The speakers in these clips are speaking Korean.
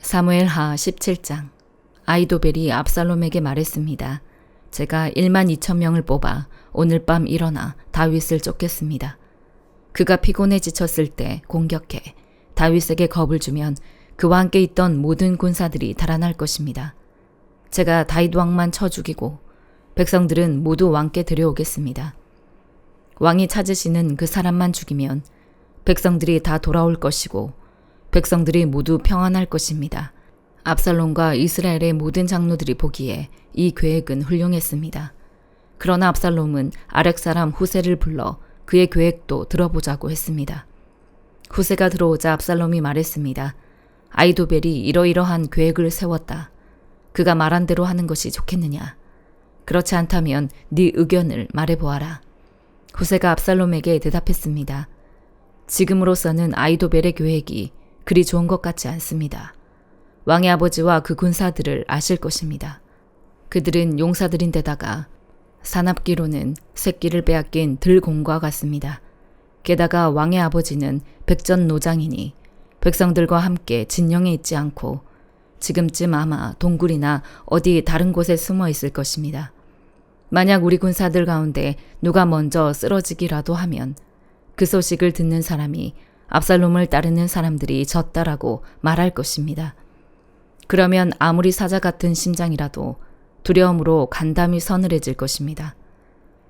사무엘하 17장. 아히도벨이 압살롬에게 말했습니다. 제가 12,000명을 뽑아 오늘 밤 일어나 다윗을 쫓겠습니다. 그가 피곤해 지쳤을 때 공격해 다윗에게 겁을 주면 그와 함께 있던 모든 군사들이 달아날 것입니다. 제가 다윗 왕만 쳐 죽이고 백성들은 모두 왕께 데려오겠습니다. 왕이 찾으시는 그 사람만 죽이면 백성들이 다 돌아올 것이고 백성들이 모두 평안할 것입니다. 압살롬과 이스라엘의 모든 장로들이 보기에 이 계획은 훌륭했습니다. 그러나 압살롬은 아렉 사람 후세를 불러 그의 계획도 들어보자고 했습니다. 후세가 들어오자 압살롬이 말했습니다. 아히도벨이 이러이러한 계획을 세웠다. 그가 말한 대로 하는 것이 좋겠느냐? 그렇지 않다면 네 의견을 말해보아라. 후세가 압살롬에게 대답했습니다. 지금으로서는 아히도벨의 계획이 그리 좋은 것 같지 않습니다. 왕의 아버지와 그 군사들을 아실 것입니다. 그들은 용사들인데다가 사납기로는 새끼를 빼앗긴 들곰과 같습니다. 게다가 왕의 아버지는 백전노장이니 백성들과 함께 진영에 있지 않고 지금쯤 아마 동굴이나 어디 다른 곳에 숨어 있을 것입니다. 만약 우리 군사들 가운데 누가 먼저 쓰러지기라도 하면 그 소식을 듣는 사람이 압살롬을 따르는 사람들이 졌다라고 말할 것입니다. 그러면 아무리 사자 같은 심장이라도 두려움으로 간담이 서늘해질 것입니다.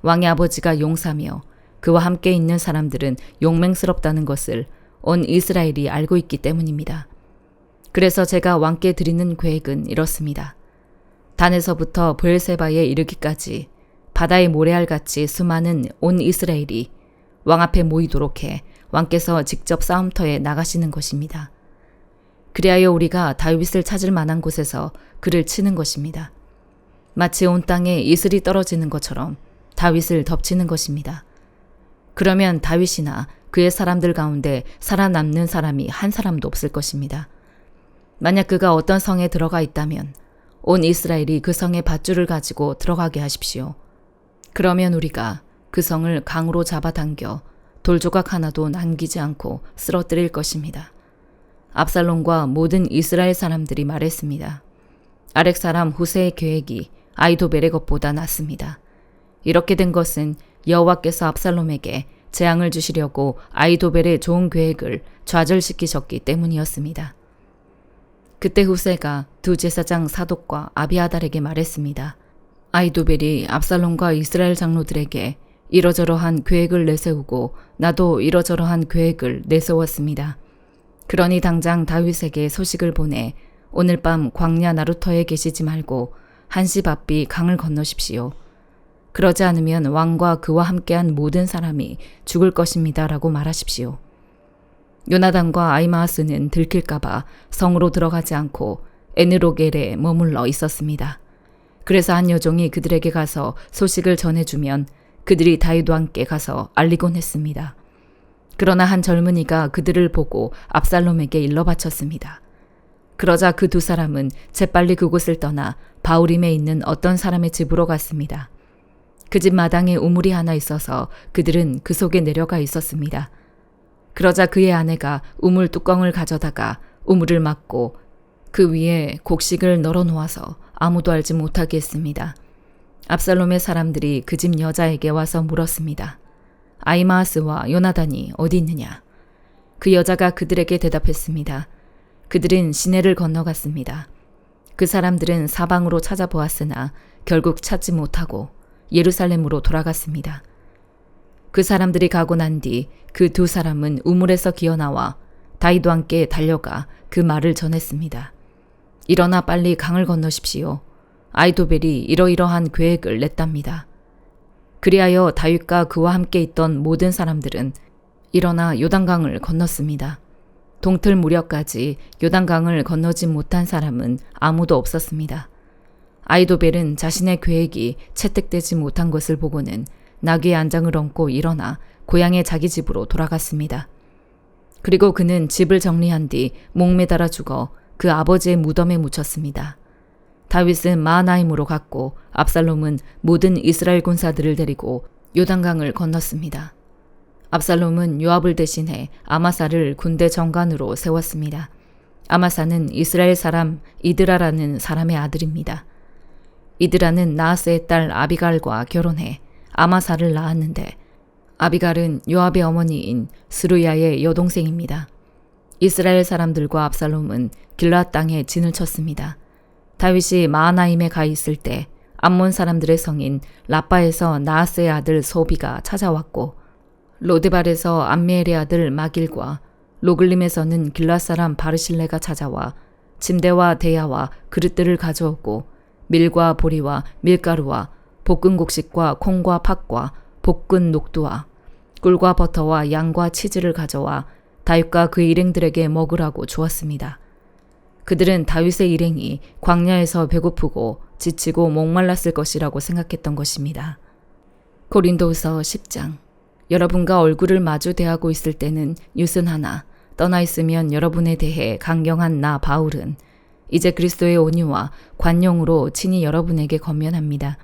왕의 아버지가 용사며 그와 함께 있는 사람들은 용맹스럽다는 것을 온 이스라엘이 알고 있기 때문입니다. 그래서 제가 왕께 드리는 계획은 이렇습니다. 단에서부터 브엘세바에 이르기까지 바다의 모래알같이 수많은 온 이스라엘이 왕 앞에 모이도록 해 왕께서 직접 싸움터에 나가시는 것입니다. 그리하여 우리가 다윗을 찾을 만한 곳에서 그를 치는 것입니다. 마치 온 땅에 이슬이 떨어지는 것처럼 다윗을 덮치는 것입니다. 그러면 다윗이나 그의 사람들 가운데 살아남는 사람이 한 사람도 없을 것입니다. 만약 그가 어떤 성에 들어가 있다면 온 이스라엘이 그 성의 밧줄을 가지고 들어가게 하십시오. 그러면 우리가 그 성을 강으로 잡아당겨 돌조각 하나도 남기지 않고 쓰러뜨릴 것입니다. 압살롬과 모든 이스라엘 사람들이 말했습니다. 아렉 사람 후세의 계획이 아히도벨의 것보다 낫습니다. 이렇게 된 것은 여호와께서 압살롬에게 재앙을 주시려고 아히도벨의 좋은 계획을 좌절시키셨기 때문이었습니다. 그때 후세가 두 제사장 사독과 아비아달에게 말했습니다. 아히도벨이 압살롬과 이스라엘 장로들에게 이러저러한 계획을 내세우고 나도 이러저러한 계획을 내세웠습니다. 그러니 당장 다윗에게 소식을 보내 오늘 밤 광야 나루터에 계시지 말고 한시 바삐 강을 건너십시오. 그러지 않으면 왕과 그와 함께한 모든 사람이 죽을 것입니다. 라고 말하십시오. 요나단과 아히마아스는 들킬까봐 성으로 들어가지 않고 에느로겔에 머물러 있었습니다. 그래서 한 여종이 그들에게 가서 소식을 전해주면 그들이 다윗과 함께 가서 알리곤 했습니다. 그러나 한 젊은이가 그들을 보고 압살롬에게 일러 바쳤습니다. 그러자 그 두 사람은 재빨리 그곳을 떠나 바우림에 있는 어떤 사람의 집으로 갔습니다. 그 집 마당에 우물이 하나 있어서 그들은 그 속에 내려가 있었습니다. 그러자 그의 아내가 우물 뚜껑을 가져다가 우물을 막고 그 위에 곡식을 널어 놓아서 아무도 알지 못하게 했습니다. 압살롬의 사람들이 그 집 여자에게 와서 물었습니다. 아히마아스와 요나단이 어디 있느냐? 그 여자가 그들에게 대답했습니다. 그들은 시내를 건너갔습니다. 그 사람들은 사방으로 찾아보았으나 결국 찾지 못하고 예루살렘으로 돌아갔습니다. 그 사람들이 가고 난 뒤 그 두 사람은 우물에서 기어나와 다윗과 함께 달려가 그 말을 전했습니다. 일어나 빨리 강을 건너십시오. 아히도벨이 이러이러한 계획을 냈답니다. 그리하여 다윗과 그와 함께 있던 모든 사람들은 일어나 요단강을 건넜습니다. 동틀 무렵까지 요단강을 건너지 못한 사람은 아무도 없었습니다. 아히도벨은 자신의 계획이 채택되지 못한 것을 보고는 나귀의 안장을 얹고 일어나 고향의 자기 집으로 돌아갔습니다. 그리고 그는 집을 정리한 뒤 목매달아 죽어 그 아버지의 무덤에 묻혔습니다. 다윗은 마하나임으로 갔고 압살롬은 모든 이스라엘 군사들을 데리고 요단강을 건넜습니다. 압살롬은 요압을 대신해 아마사를 군대 정관으로 세웠습니다. 아마사는 이스라엘 사람 이드라라는 사람의 아들입니다. 이드라는 나하스의 딸 아비갈과 결혼해 아마사를 낳았는데 아비갈은 요압의 어머니인 스루야의 여동생입니다. 이스라엘 사람들과 압살롬은 길앗 땅에 진을 쳤습니다. 다윗이 마하나임에 가 있을 때 암몬 사람들의 성인 라빠에서 나하스의 아들 소비가 찾아왔고 로드발에서 암미엘의 아들 마길과 로글림에서는 길앗 사람 바르실레가 찾아와 침대와 대야와 그릇들을 가져오고 밀과 보리와 밀가루와 볶은 곡식과 콩과 팥과 볶은 녹두와 꿀과 버터와 양과 치즈를 가져와 다윗과 그 일행들에게 먹으라고 주었습니다. 그들은 다윗의 일행이 광야에서 배고프고 지치고 목말랐을 것이라고 생각했던 것입니다. 고린도후서 10장. 여러분과 얼굴을 마주 대하고 있을 때는 유순하나 떠나 있으면 여러분에 대해 강경한 나 바울은 이제 그리스도의 온유와 관용으로 친히 여러분에게 권면합니다.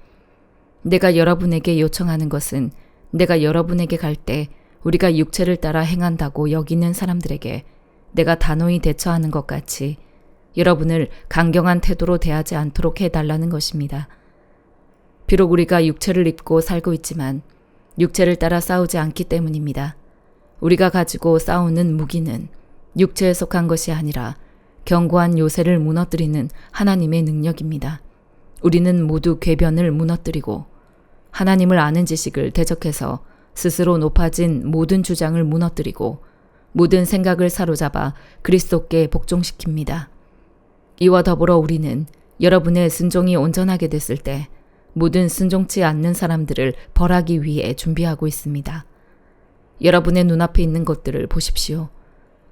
내가 여러분에게 요청하는 것은 내가 여러분에게 갈 때 우리가 육체를 따라 행한다고 여기는 사람들에게 내가 단호히 대처하는 것 같이 여러분을 강경한 태도로 대하지 않도록 해달라는 것입니다. 비록 우리가 육체를 입고 살고 있지만 육체를 따라 싸우지 않기 때문입니다. 우리가 가지고 싸우는 무기는 육체에 속한 것이 아니라 견고한 요새를 무너뜨리는 하나님의 능력입니다. 우리는 모두 궤변을 무너뜨리고 하나님을 아는 지식을 대적해서 스스로 높아진 모든 주장을 무너뜨리고 모든 생각을 사로잡아 그리스도께 복종시킵니다. 이와 더불어 우리는 여러분의 순종이 온전하게 됐을 때 모든 순종치 않는 사람들을 벌하기 위해 준비하고 있습니다. 여러분의 눈앞에 있는 것들을 보십시오.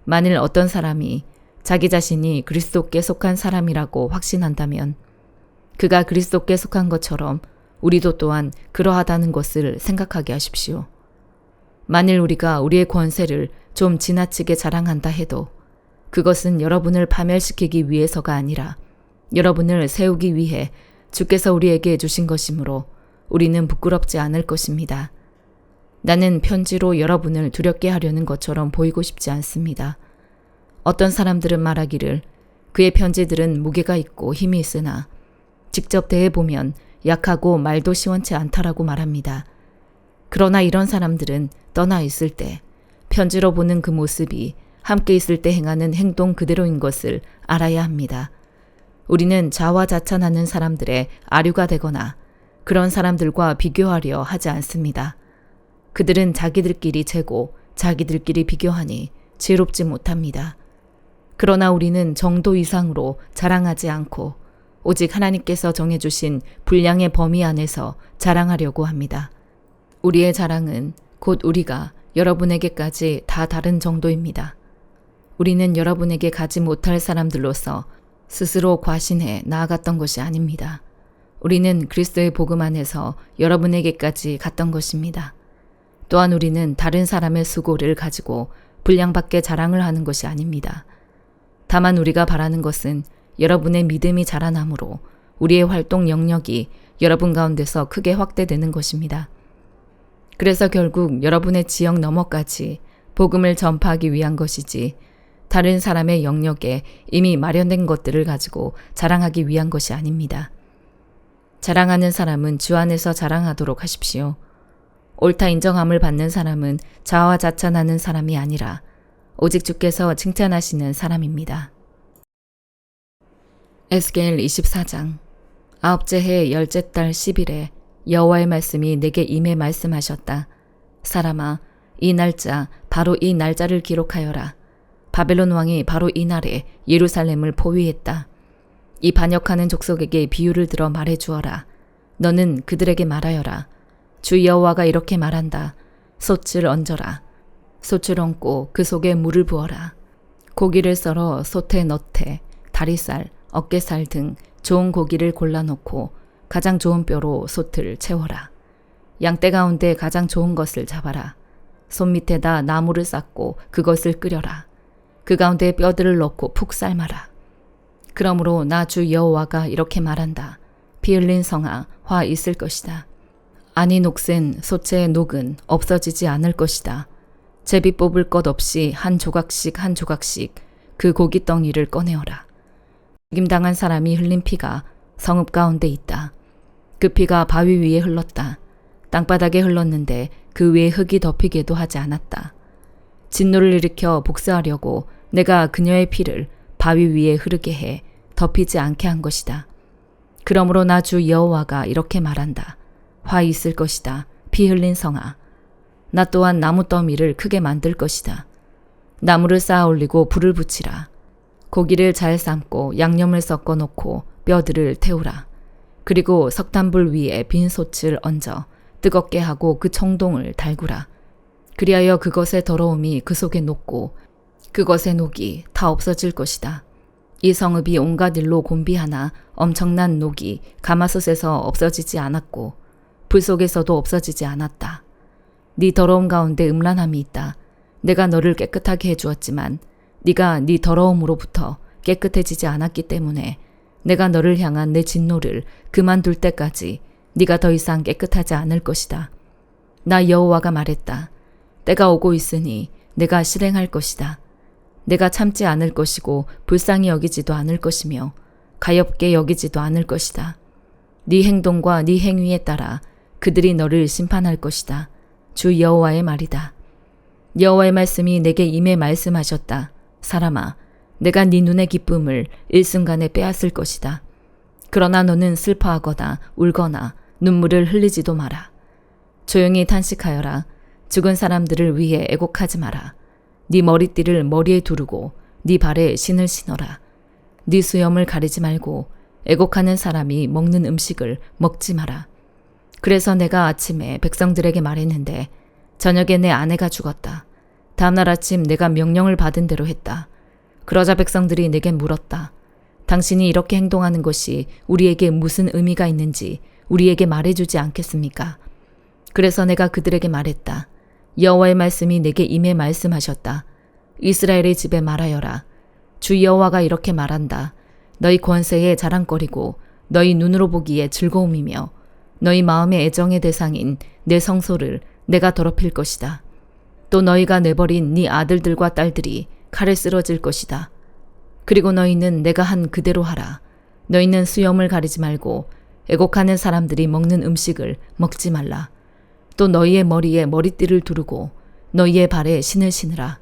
만일 어떤 사람이 자기 자신이 그리스도께 속한 사람이라고 확신한다면 그가 그리스도께 속한 것처럼 우리도 또한 그러하다는 것을 생각하게 하십시오. 만일 우리가 우리의 권세를 좀 지나치게 자랑한다 해도 그것은 여러분을 파멸시키기 위해서가 아니라 여러분을 세우기 위해 주께서 우리에게 주신 것이므로 우리는 부끄럽지 않을 것입니다. 나는 편지로 여러분을 두렵게 하려는 것처럼 보이고 싶지 않습니다. 어떤 사람들은 말하기를 그의 편지들은 무게가 있고 힘이 있으나 직접 대해보면 약하고 말도 시원치 않다라고 말합니다. 그러나 이런 사람들은 떠나 있을 때 편지로 보는 그 모습이 함께 있을 때 행하는 행동 그대로인 것을 알아야 합니다. 우리는 자화자찬하는 사람들의 아류가 되거나 그런 사람들과 비교하려 하지 않습니다. 그들은 자기들끼리 재고 자기들끼리 비교하니 지혜롭지 못합니다. 그러나 우리는 정도 이상으로 자랑하지 않고 오직 하나님께서 정해주신 분량의 범위 안에서 자랑하려고 합니다. 우리의 자랑은 곧 우리가 여러분에게까지 다 다른 정도입니다. 우리는 여러분에게 가지 못할 사람들로서 스스로 과신해 나아갔던 것이 아닙니다. 우리는 그리스도의 복음 안에서 여러분에게까지 갔던 것입니다. 또한 우리는 다른 사람의 수고를 가지고 분량밖에 자랑을 하는 것이 아닙니다. 다만 우리가 바라는 것은 여러분의 믿음이 자라나므로 우리의 활동 영역이 여러분 가운데서 크게 확대되는 것입니다. 그래서 결국 여러분의 지역 너머까지 복음을 전파하기 위한 것이지 다른 사람의 영역에 이미 마련된 것들을 가지고 자랑하기 위한 것이 아닙니다. 자랑하는 사람은 주 안에서 자랑하도록 하십시오. 옳다 인정함을 받는 사람은 자화자찬하는 사람이 아니라 오직 주께서 칭찬하시는 사람입니다. 에스겔 24장. 아홉째 해 열째 달 10일에 여호와의 말씀이 내게 임해 말씀하셨다. 사람아, 이 날짜 바로 이 날짜를 기록하여라. 바벨론 왕이 바로 이 날에 예루살렘을 포위했다. 이 반역하는 족속에게 비유를 들어 말해 주어라. 너는 그들에게 말하여라. 주 여호와가 이렇게 말한다. 솥을 얹어라. 솥을 얹고 그 속에 물을 부어라. 고기를 썰어 솥에 넣되 다리살, 어깨살 등 좋은 고기를 골라놓고 가장 좋은 뼈로 솥을 채워라. 양떼 가운데 가장 좋은 것을 잡아라. 솥 밑에다 나무를 쌓고 그것을 끓여라. 그 가운데 뼈들을 넣고 푹 삶아라. 그러므로 나 주 여호와가 이렇게 말한다. 피 흘린 성아, 화 있을 것이다. 아니 녹슨 솥의 녹은 없어지지 않을 것이다. 제비 뽑을 것 없이 한 조각씩 한 조각씩 그 고깃덩이를 꺼내어라. 죽임당한 사람이 흘린 피가 성읍 가운데 있다. 그 피가 바위 위에 흘렀다. 땅바닥에 흘렀는데 그 위에 흙이 덮이게도 하지 않았다. 진노를 일으켜 복수하려고 내가 그녀의 피를 바위 위에 흐르게 해 덮이지 않게 한 것이다. 그러므로 나 주 여호와가 이렇게 말한다. 화 있을 것이다. 피 흘린 성아. 나 또한 나무 더미를 크게 만들 것이다. 나무를 쌓아 올리고 불을 붙이라. 고기를 잘 삶고 양념을 섞어 놓고 뼈들을 태우라. 그리고 석탄불 위에 빈 솥을 얹어 뜨겁게 하고 그 청동을 달구라. 그리하여 그것의 더러움이 그 속에 녹고 그것의 녹이 다 없어질 것이다. 이 성읍이 온갖 일로 곤비하나 엄청난 녹이 가마솥에서 없어지지 않았고 불 속에서도 없어지지 않았다. 네 더러움 가운데 음란함이 있다. 내가 너를 깨끗하게 해주었지만 네가 네 더러움으로부터 깨끗해지지 않았기 때문에 내가 너를 향한 내 진노를 그만둘 때까지 네가 더 이상 깨끗하지 않을 것이다. 나 여호와가 말했다. 때가 오고 있으니 내가 실행할 것이다. 내가 참지 않을 것이고 불쌍히 여기지도 않을 것이며 가엾게 여기지도 않을 것이다. 네 행동과 네 행위에 따라 그들이 너를 심판할 것이다. 주 여호와의 말이다. 여호와의 말씀이 내게 임해 말씀하셨다. 사람아, 내가 네 눈의 기쁨을 일순간에 빼앗을 것이다. 그러나 너는 슬퍼하거나 울거나 눈물을 흘리지도 마라. 조용히 탄식하여라. 죽은 사람들을 위해 애곡하지 마라. 네 머리띠를 머리에 두르고 네 발에 신을 신어라. 네 수염을 가리지 말고 애곡하는 사람이 먹는 음식을 먹지 마라. 그래서 내가 아침에 백성들에게 말했는데 저녁에 내 아내가 죽었다. 다음날 아침 내가 명령을 받은 대로 했다. 그러자 백성들이 내게 물었다. 당신이 이렇게 행동하는 것이 우리에게 무슨 의미가 있는지 우리에게 말해주지 않겠습니까? 그래서 내가 그들에게 말했다. 여호와의 말씀이 내게 임해 말씀하셨다. 이스라엘의 집에 말하여라. 주 여호와가 이렇게 말한다. 너희 권세의 자랑거리고 너희 눈으로 보기에 즐거움이며 너희 마음의 애정의 대상인 내 성소를 내가 더럽힐 것이다. 또 너희가 내버린 네 아들들과 딸들이 칼에 쓰러질 것이다. 그리고 너희는 내가 한 그대로 하라. 너희는 수염을 가리지 말고 애곡하는 사람들이 먹는 음식을 먹지 말라. 또 너희의 머리에 머리띠를 두르고 너희의 발에 신을 신으라.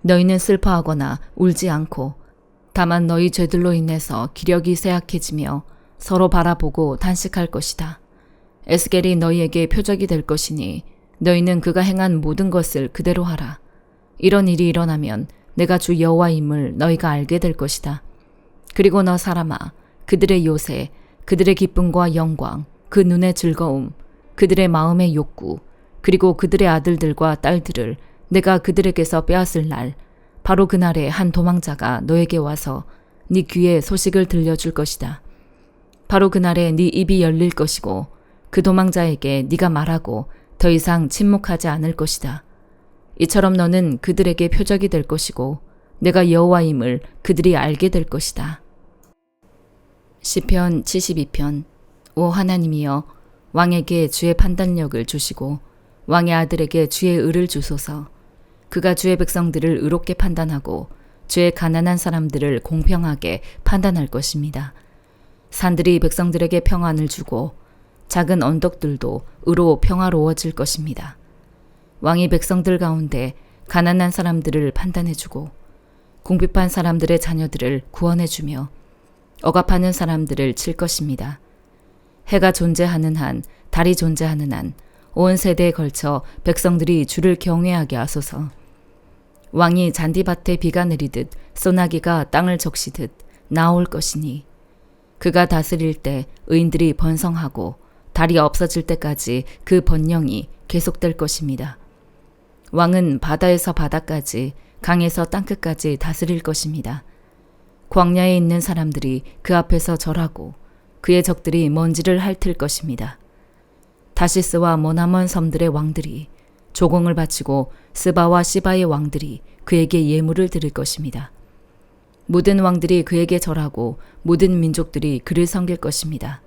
너희는 슬퍼하거나 울지 않고 다만 너희 죄들로 인해서 기력이 쇠약해지며 서로 바라보고 단식할 것이다. 에스겔이 너희에게 표적이 될 것이니 너희는 그가 행한 모든 것을 그대로 하라. 이런 일이 일어나면 내가 주 여호와임을 너희가 알게 될 것이다. 그리고 너 사람아, 그들의 요새, 그들의 기쁨과 영광, 그 눈의 즐거움, 그들의 마음의 욕구, 그리고 그들의 아들들과 딸들을 내가 그들에게서 빼앗을 날, 바로 그날에 한 도망자가 너에게 와서 네 귀에 소식을 들려줄 것이다. 바로 그날에 네 입이 열릴 것이고 그 도망자에게 네가 말하고 더 이상 침묵하지 않을 것이다. 이처럼 너는 그들에게 표적이 될 것이고 내가 여호와임을 그들이 알게 될 것이다. 시편 72편. 오 하나님이여, 왕에게 주의 판단력을 주시고 왕의 아들에게 주의 의를 주소서. 그가 주의 백성들을 의롭게 판단하고 주의 가난한 사람들을 공평하게 판단할 것입니다. 산들이 백성들에게 평안을 주고 작은 언덕들도 의로 평화로워질 것입니다. 왕이 백성들 가운데 가난한 사람들을 판단해주고 궁핍한 사람들의 자녀들을 구원해주며 억압하는 사람들을 칠 것입니다. 해가 존재하는 한, 달이 존재하는 한, 온 세대에 걸쳐 백성들이 주를 경외하게 하소서. 왕이 잔디밭에 비가 내리듯 소나기가 땅을 적시듯 나올 것이니 그가 다스릴 때 의인들이 번성하고 달이 없어질 때까지 그 번영이 계속될 것입니다. 왕은 바다에서 바다까지, 강에서 땅끝까지 다스릴 것입니다. 광야에 있는 사람들이 그 앞에서 절하고 그의 적들이 먼지를 핥을 것입니다. 다시스와 머나먼 섬들의 왕들이 조공을 바치고 스바와 시바의 왕들이 그에게 예물을 드릴 것입니다. 모든 왕들이 그에게 절하고 모든 민족들이 그를 섬길 것입니다.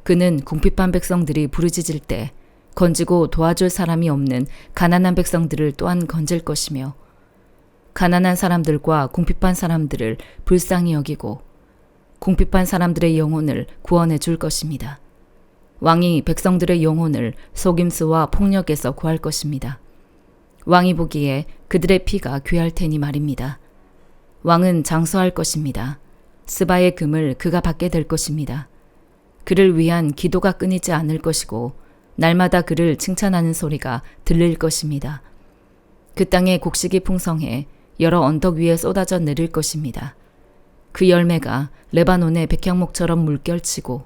그는 궁핍한 백성들이 부르짖을 때 건지고 도와줄 사람이 없는 가난한 백성들을 또한 건질 것이며 가난한 사람들과 궁핍한 사람들을 불쌍히 여기고 궁핍한 사람들의 영혼을 구원해 줄 것입니다. 왕이 백성들의 영혼을 속임수와 폭력에서 구할 것입니다. 왕이 보기에 그들의 피가 귀할 테니 말입니다. 왕은 장수할 것입니다. 스바의 금을 그가 받게 될 것입니다. 그를 위한 기도가 끊이지 않을 것이고 날마다 그를 칭찬하는 소리가 들릴 것입니다. 그 땅의 곡식이 풍성해 여러 언덕 위에 쏟아져 내릴 것입니다. 그 열매가 레바논의 백향목처럼 물결치고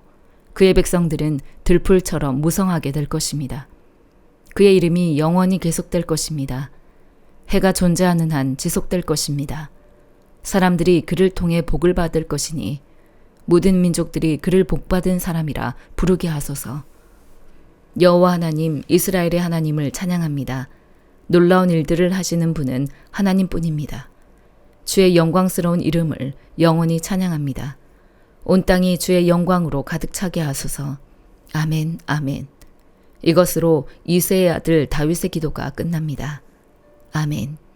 그의 백성들은 들풀처럼 무성하게 될 것입니다. 그의 이름이 영원히 계속될 것입니다. 해가 존재하는 한 지속될 것입니다. 사람들이 그를 통해 복을 받을 것이니 모든 민족들이 그를 복받은 사람이라 부르게 하소서. 여호와 하나님 이스라엘의 하나님을 찬양합니다. 놀라운 일들을 하시는 분은 하나님뿐입니다. 주의 영광스러운 이름을 영원히 찬양합니다. 온 땅이 주의 영광으로 가득 차게 하소서. 아멘, 아멘. 이것으로 이새의 아들 다윗의 기도가 끝납니다. 아멘.